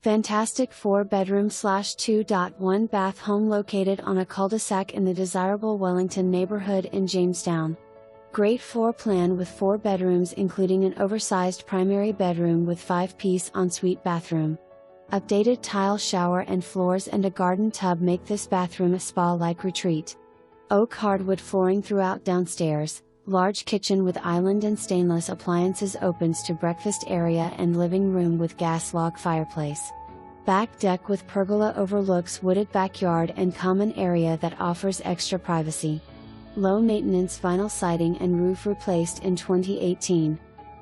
Fantastic 4-bedroom/2.1 bath home located on a cul-de-sac in the desirable Wellington neighborhood in Jamestown. Great floor plan with 4 bedrooms including an oversized primary bedroom with 5-piece ensuite bathroom. Updated tile shower and floors and a garden tub make this bathroom a spa-like retreat. Oak hardwood flooring throughout downstairs, large kitchen with island and stainless appliances opens to breakfast area and living room with gas log fireplace. Back deck with pergola overlooks wooded backyard and common area that offers extra privacy. Low maintenance vinyl siding and roof replaced in 2018.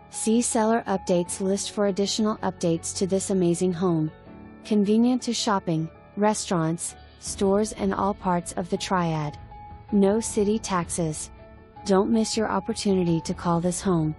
See seller updates list for additional updates to this amazing home. Convenient to shopping, restaurants, stores and all parts of the Triad. No city taxes. Don't miss your opportunity to call this home.